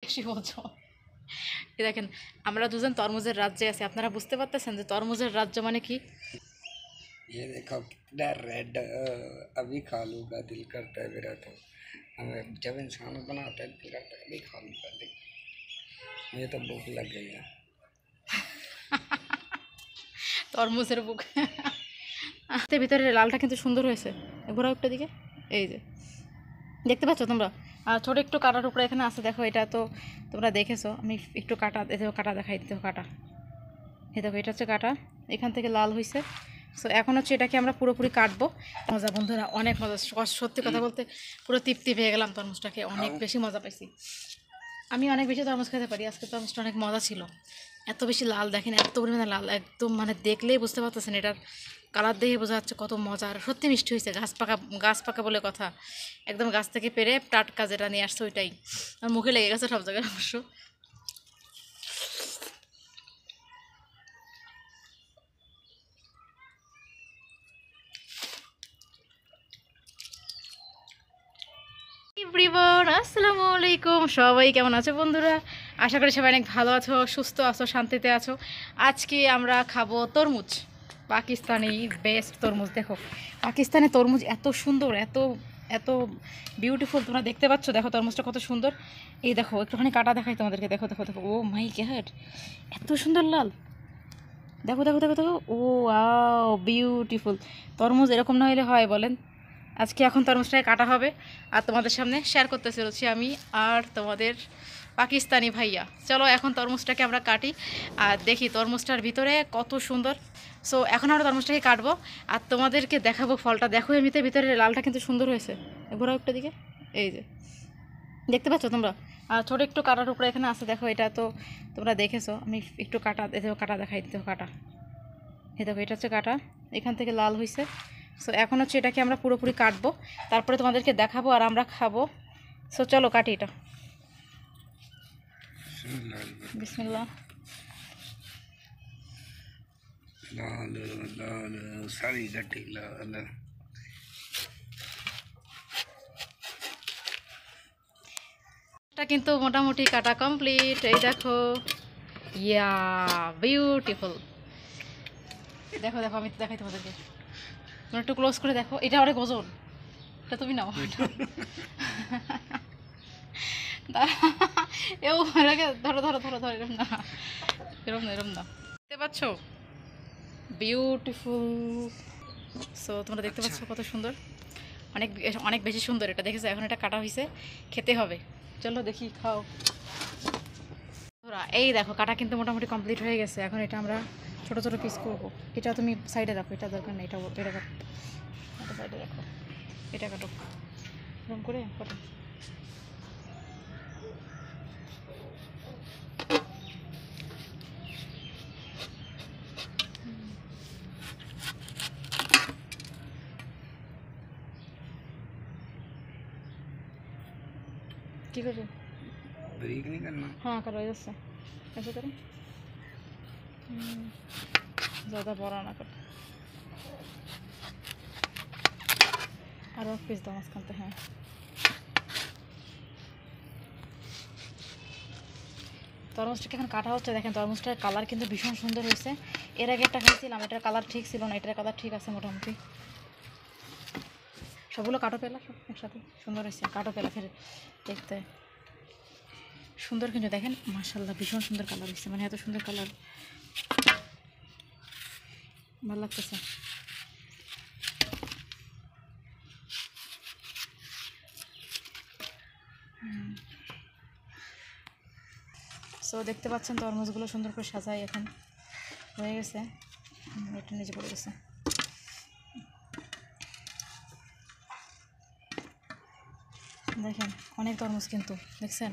বেশি ওজন। এই দেখেন আমরা দুজন তরমুজের রাজ্যে আছি, আপনারা বুঝতে পারতেছেন যে তরমুজের রাজ্য মানে কি। ये देखो कितना रेड अभी खा लूँगा दिल करता है मेरा तो। हमें जब इंसान बनाता है दिल करता है अभी खा लूँ पहले। मुझे तो भूख लग गई है। তরমুজের বুক। এর ভিতরে লালটা কিন্তু সুন্দর হয়েছে, ঘোরাও একটা দিকে। এই যে দেখতে পাচ্ছ তোমরা, আর ছোট একটু কাটার উপরে এখানে আছে, দেখো এটা তো তোমরা দেখেছো। আমি একটু কাটা, এই দেখো কাটা দেখাই দিতে, কাটা এই দেখো, এটা হচ্ছে কাটা, এখান থেকে লাল হয়েছে। সো এখন হচ্ছে এটাকে আমরা পুরোপুরি কাটবো। মজা বন্ধুরা, অনেক মজা, সত্যি কথা বলতে পুরো তৃপ্তি পেয়ে গেলাম তরমুজটাকে, অনেক বেশি মজা পাইছি। আমি অনেক বেশি তরমুজ খেতে পারি, আজকে তরমুজটা অনেক মজা ছিল। এত বেশি লাল দেখেন, এত পরিমাণে লাল, একদম মানে দেখলেই বুঝতে পারতেছেন, এটার কালার দেখে বোঝা যাচ্ছে কত মজা। আর সত্যি মিষ্টি হয়েছে, গাছ পাকা বলে কথা, একদম গাছ থেকে পেরে টাটকা যেটা নিয়ে আসছে ওইটাই। আর মুখে লেগে গেছে সব জায়গায় অবশ্য। এভরিওয়ান, আসসালামু আলাইকুম, সবাই কেমন আছো বন্ধুরা? আশা করি সবাই অনেক ভালো আছো, সুস্থ আছো, শান্তিতে আছো। আজকে আমরা খাবো তরমুজ, পাকিস্তানি বেস্ট তরমুজ। দেখো পাকিস্তানি তরমুজ এত সুন্দর, এত এত বিউটিফুল, তোমরা দেখতে পাচ্ছ, দেখো তরমুজটা কত সুন্দর। এই দেখো একটুখানি কাটা দেখাই তোমাদেরকে, দেখো দেখো দেখো, ও মাই গড, এত সুন্দর লাল, দেখো দেখো দেখো দেখো, ও ওয়াও বিউটিফুল। তরমুজ এরকম না হলে হয় বলেন? আজকে এখন তরমুজটাকে কাটা হবে আর তোমাদের সামনে শেয়ার করতে চলেছি আমি আর তোমাদের পাকিস্তানি ভাইয়া। চলো এখন তরমুজটাকে আমরা কাটি আর দেখি তরমুজটার ভিতরে কত সুন্দর। সো এখন আমরা তরমুজটাকে কাটবো আর তোমাদেরকে দেখাবো ফলটা। দেখো এমনিতে ভিতরে লালটা কিন্তু সুন্দর হয়েছে, ঘোরাও একটা দিকে। এই যে দেখতে পাচ্ছ তোমরা, আর ছোটো একটু কাটার উপরে এখানে আছে, দেখো এটা তো তোমরা দেখেছো। আমি একটু কাটা, এই দেখো কাটা দেখাই দিতে, কাটা এই দেখো, এটা হচ্ছে কাটা, এখান থেকে লাল হয়েছে। সো এখন হচ্ছে এটাকে আমরা পুরোপুরি কাটবো, তারপরে তোমাদেরকে দেখাবো আর আমরা খাবো। সো চলো কাটি এটা, বিসমিল্লাহ। लाल लाल सारी गट्टी लाल। এটা কিন্তু মোটামুটি কাটা কমপ্লিট, এই দেখো, ইয়া বিউটিফুল। দেখো দেখো, আমি তো দেখাই তোমাদেরকে, তোমরা একটু ক্লোজ করে দেখো, এটা অনেক ওজন, এটা তুমি নাও। এও ধরো ধরো ধরো ধরো, এরম না, এরম না, এরম না, দেখতে পাচ্ছ বিউটিফুল। সো তোমরা দেখতে পাচ্ছ কত সুন্দর, অনেক অনেক বেশি সুন্দর। এটা দেখেছো, এখন এটা কাটা হয়েছে, খেতে হবে। চলো দেখি, খাও। এই দেখো কাটা কিন্তু মোটামুটি কমপ্লিট হয়ে গেছে, এখন এটা আমরা ছোটো ছোটো পিস করবো। এটা তুমি সাইডে রাখো, এটা দরকার নেই, এটা কাটো, এটা সাইডে রাখো, এটা কাটো এরকম করে কাটো। কী করবে? ब्रेक नहीं करना। हाँ करो, इधर से ऐसे करें, ज़्यादा बड़ा ना करो, और पिस दो मस्कानते हैं। তরমুজটাকে এখন কাটা হচ্ছে, দেখেন তরমুজটার কালার কিন্তু ভীষণ সুন্দর হয়েছে। এর আগে একটা খাইছিলাম, এটার কালার ঠিক ছিল না, এটার কালার ঠিক আছে মোটামুটি। সবগুলো কাটো পেলা, সব একসাথে সুন্দর হয়েছে, কাটো পেলা ফের দেখতে সুন্দর, কিন্তু দেখেন মাশাআল্লাহ ভীষণ সুন্দর কালার হয়েছে, মানে এত সুন্দর কালার, ভালো লাগতেছে। সো দেখতে পাচ্ছেন তরমুজগুলো সুন্দর করে সাজাই এখন হয়ে গেছে, এটা নিচে পড়ে গেছে। দেখেন অনেক তরমুজ কিন্তু, দেখছেন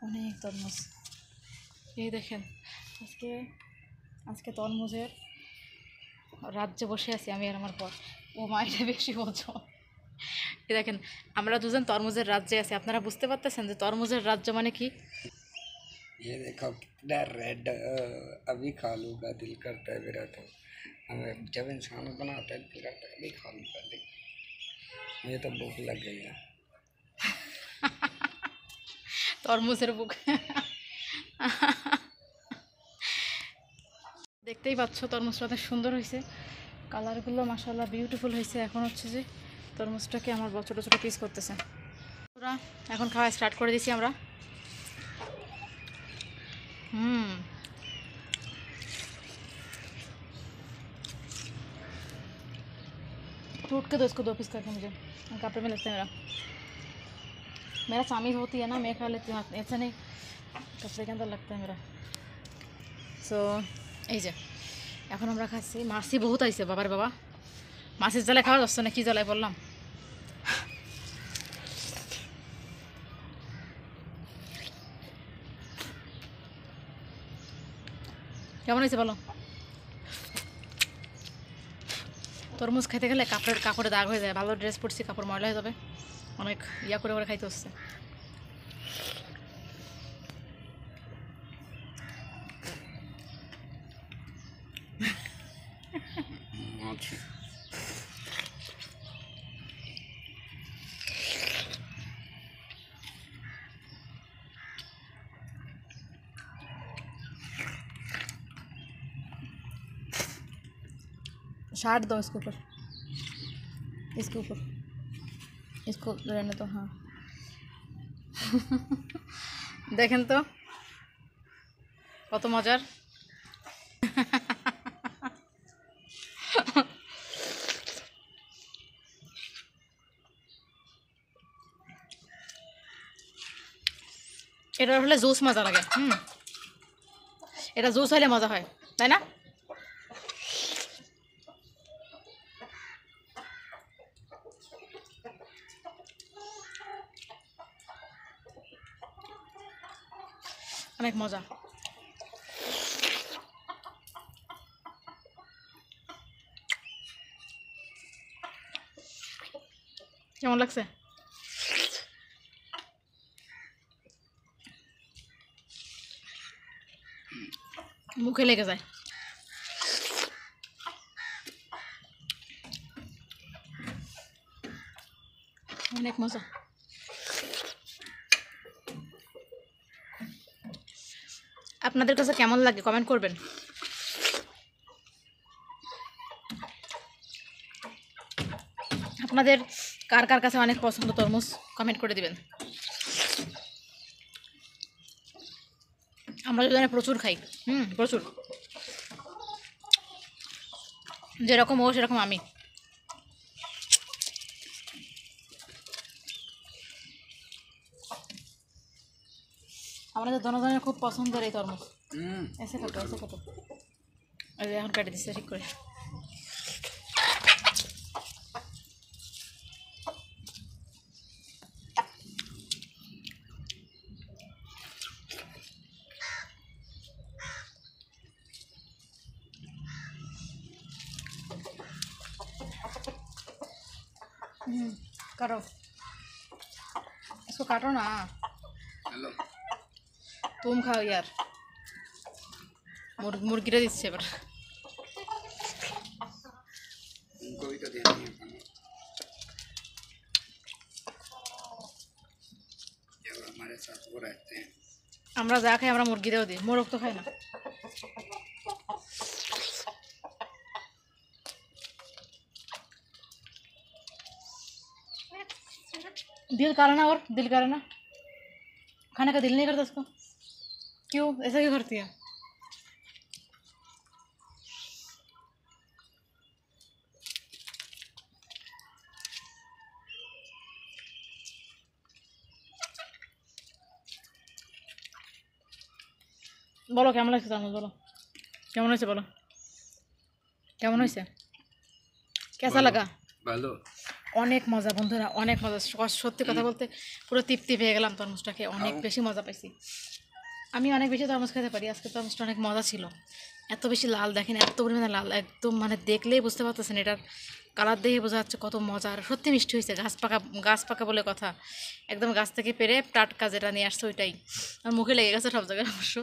অনেক তরমুজ। এই দেখেন আজকে আজকে তরমুজের রাজ্যে বসে আছি আমি আর আমার পর। ও মায়ের বেশি ওজন। এই দেখেন আমরা দুজন তরমুজের রাজ্যে আছি, আপনারা বুঝতে পারতেছেন যে তরমুজের রাজ্য মানে কি। ये देखो कितना रेड अभी खा लूँगा दिल करता है मेरा तो। हमें जब इंसान बनाता है दिल करता है अभी खा लूँ पहले। मुझे तो भूख लग गई है। তরমুজের বুক। দেখতেই পাচ্ছ তরমুজটা অনেক সুন্দর হয়েছে, কালারগুলো মাশাআল্লাহ বিউটিফুল হয়েছে। এখন হচ্ছে যে তরমুজটাকে আমার বড় ছোটো ছোটো পিস করতেছে। পুরা এখন খাওয়া স্টার্ট করে দিছি আমরা। टूट के दो इसको, 2 पीस करके मुझे, कपड़े में लगता है मेरा चामीज होती है ना, मैं खा लेती हूँ, ऐसा नहीं कपड़े के अंदर लगता है मेरा। सो এই যে এখন আমরা খাচ্ছি। মাছি বহুত আইছে বাবার বাবা, মাছের জ্বালায় খাওয়া যাচ্ছে না, কি জ্বালায় বললাম। কেমন হয়েছে বলো? তরমুজ খেতে গেলে কাপড়ে দাগ হয়ে যায়, ভালো ড্রেস পরছি কাপড় ময়লা হয়ে যাবে, অনেক ইয়া করে করে খাইতে হচ্ছে। शार्ट दो इसके ऊपर, इसके ऊपर, इसको रहने दो। हाँ देखें तो কত মজার। এটা হলে জুস মজা লাগে। এটা জুস হলে মজা হয়, তাই না? অনেক মজা। কেমন লাগছে? মুখে লেগে যায়। অনেক মজা। আপনাদের কাছে কেমন লাগে কমেন্ট করবেন। আপনাদের কার কার কাছে অনেক পছন্দ তরমুজ কমেন্ট করে দিবেন। আমরা যদি প্রচুর খাই, প্রচুর, যেরকম ও সেরকম আমি। আমাদের জনগণের খুব পছন্দের এই তরমুজ। এসে কাটো, এসে কাটো। এখন কেটে দিচ্ছে ঠিক করে। काटो इसको, काटो ना। हेलो तुम खाओ यार, मुर्गीरा दिच्छे एबार। उनको भी तो देना है खाना, जब हमारे साथ वो रहते हैं। আমরা যা খাই আমরা মুরগিদেরও দিই, মোরগ তো খাই না। दिल करे ना, और दिल करे ना, खाने का दिल नहीं करता उसको। क्यों ऐसा क्यों करती है? বলো কেমন লাগছে তরমুজ, বলো কেমন হয়েছে, বলো কেমন হয়েছে, কেসা লাগা? ভালো, অনেক মজা বন্ধুরা, অনেক মজা। সত্যি কথা বলতে পুরো তৃপ্তি পেয়ে গেলাম তরমুজটাকে, অনেক বেশি মজা পাইছি। আমি অনেক বেশি তরমুজ খেতে পারি, আজকে তরমুজটা অনেক মজা ছিল। এত বেশি লাল দেখেন, এত পরিমাণে লাল, একদম মানে দেখলেই বুঝতে পারতেছেন, এটার কালার দেখে বোঝা যাচ্ছে কত মজা। আর সত্যি মিষ্টি হয়েছে, গাছ পাকা বলে কথা, একদম গাছ থেকে পেরে টাটকা যেটা নিয়ে আসছে ওইটাই। আর মুখে লেগে গেছে সব জায়গায় অবশ্য।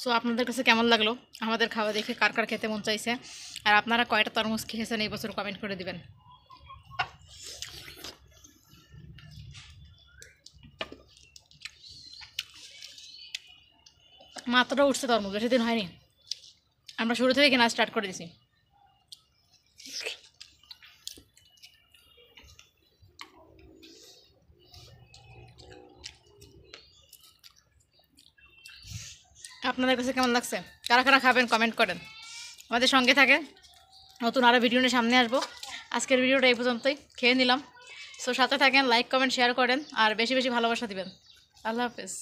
সো আপনাদের কাছে কেমন লাগলো আমাদের খাওয়া দেখে, কার কার খেতে মন চাইছে, আর আপনারা কয়টা তরমুজ খেয়েছেন এই বছর কমেন্ট করে দিবেন। মাত্র উঠছে তরমুজ, বেশি দিন হয়নি, আমরা শুরু থেকে কেনা স্টার্ট করে দিছি। আপনাদের কাছে কেমন লাগছে, কারা কারা খাবেন কমেন্ট করেন, আমাদের সঙ্গে থাকেন। নতুন আরও ভিডিও নিয়ে সামনে আসবো। আজকের ভিডিওটা এই পর্যন্তই, খেয়ে নিলাম। সো সাথে থাকেন, লাইক কমেন্ট শেয়ার করেন, আর বেশি বেশি ভালোবাসা দিবেন। আল্লাহ হাফেজ।